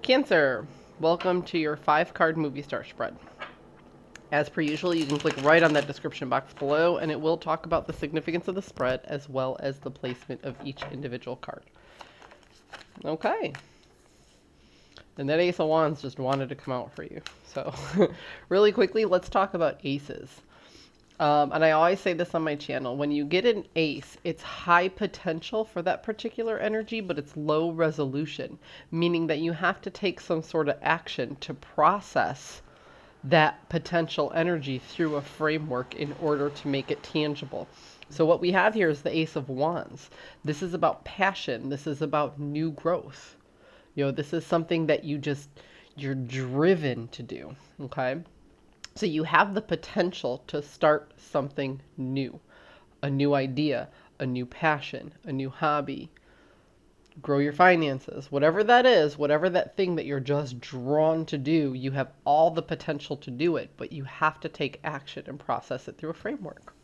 Cancer, welcome to your 5-card movie star spread. As per usual, you can click right on that description box below, and it will talk about the significance of the spread as well as the placement of each individual card. Okay. And that Ace of Wands just wanted to come out for you. So, really quickly, let's talk about aces. And I always say this on my channel. When you get an ace, it's high potential for that particular energy, but it's low resolution, meaning that you have to take some sort of action to process that potential energy through a framework in order to make it tangible. So what we have here is the Ace of Wands. This is about passion. This is about new growth. This is something that you're driven to do, okay? So you have the potential to start something new, a new idea, a new passion, a new hobby, grow your finances, whatever that is, whatever that thing that you're just drawn to do, you have all the potential to do it, but you have to take action and process it through a framework.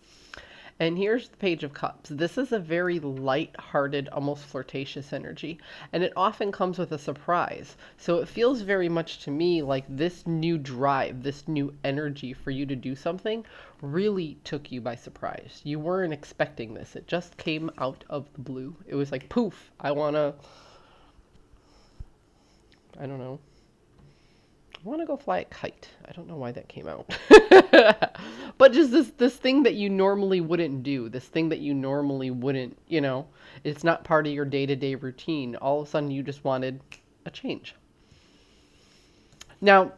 And here's the Page of Cups. This is a very light-hearted, almost flirtatious energy, and it often comes with a surprise. So it feels very much to me like this new drive, this new energy for you to do something really took you by surprise. You weren't expecting this. It just came out of the blue. It was like, poof, I don't know. I want to go fly a kite. I don't know why that came out. But just this thing that you normally wouldn't do, this thing that you normally wouldn't, it's not part of your day-to-day routine. All of a sudden you just wanted a change. Now,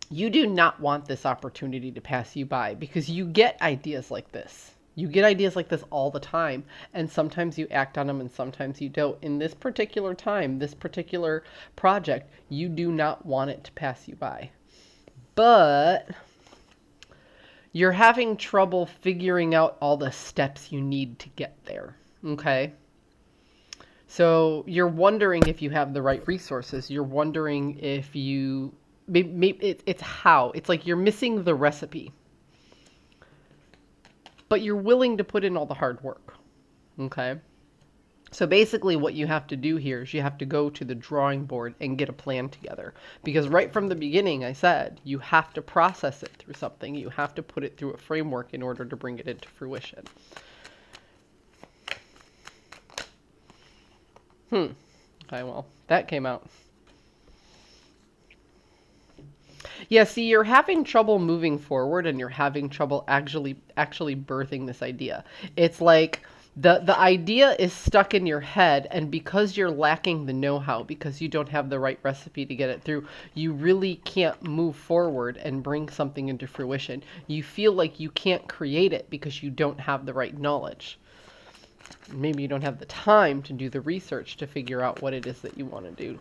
you do not want this opportunity to pass you by because you get ideas like this. You get ideas like this all the time, and sometimes you act on them and sometimes you don't. In this particular time, this particular project, you do not want it to pass you by. But you're having trouble figuring out all the steps you need to get there, okay? So you're wondering if you have the right resources. You're wondering if it's how. It's like you're missing the recipe. But you're willing to put in all the hard work, okay? So basically what you have to do here is you have to go to the drawing board and get a plan together. Because right from the beginning, I said, you have to process it through something. You have to put it through a framework in order to bring it into fruition. Okay, well, that came out. Yeah, see, you're having trouble moving forward and you're having trouble actually birthing this idea. It's like the idea is stuck in your head, and because you're lacking the know-how, because you don't have the right recipe to get it through, you really can't move forward and bring something into fruition. You feel like you can't create it because you don't have the right knowledge. Maybe you don't have the time to do the research to figure out what it is that you want to do.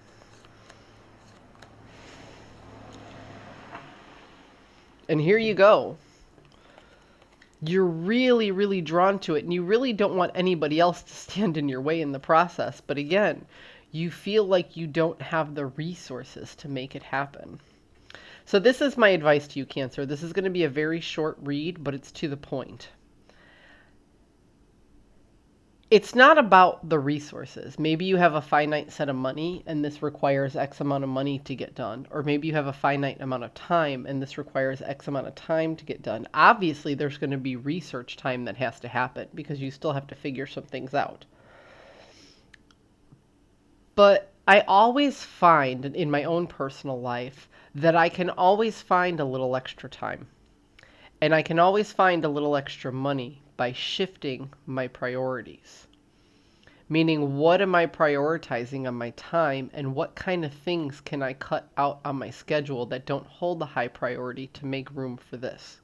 And here you go. You're really, really drawn to it, and you really don't want anybody else to stand in your way in the process. But again, you feel like you don't have the resources to make it happen. So this is my advice to you, Cancer. This is going to be a very short read, but it's to the point. It's not about the resources. Maybe you have a finite set of money and this requires X amount of money to get done. Or maybe you have a finite amount of time and this requires X amount of time to get done. Obviously, there's going to be research time that has to happen because you still have to figure some things out. But I always find in my own personal life that I can always find a little extra time. And I can always find a little extra money by shifting my priorities. Meaning, what am I prioritizing on my time, and what kind of things can I cut out on my schedule that don't hold a high priority to make room for this?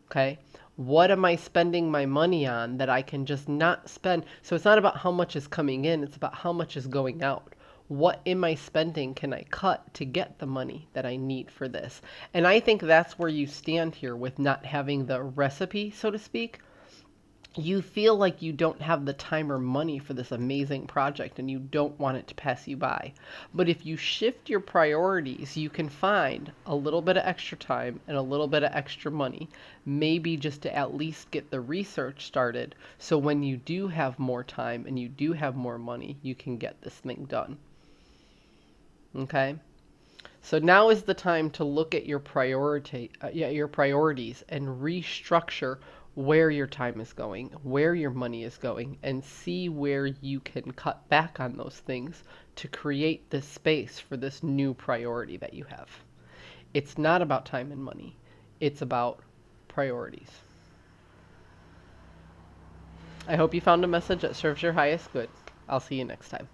Okay? What am I spending my money on that I can just not spend? So it's not about how much is coming in, it's about how much is going out. What am I spending can I cut to get the money that I need for this? And I think that's where you stand here with not having the recipe, so to speak. You feel like you don't have the time or money for this amazing project and you don't want it to pass you by. But if you shift your priorities, you can find a little bit of extra time and a little bit of extra money, maybe just to at least get the research started. So when you do have more time and you do have more money, you can get this thing done. Okay? So now is the time to look at your your priorities and restructure where your time is going, where your money is going, and see where you can cut back on those things to create this space for this new priority that you have. It's not about time and money. It's about priorities. I hope you found a message that serves your highest good. I'll see you next time.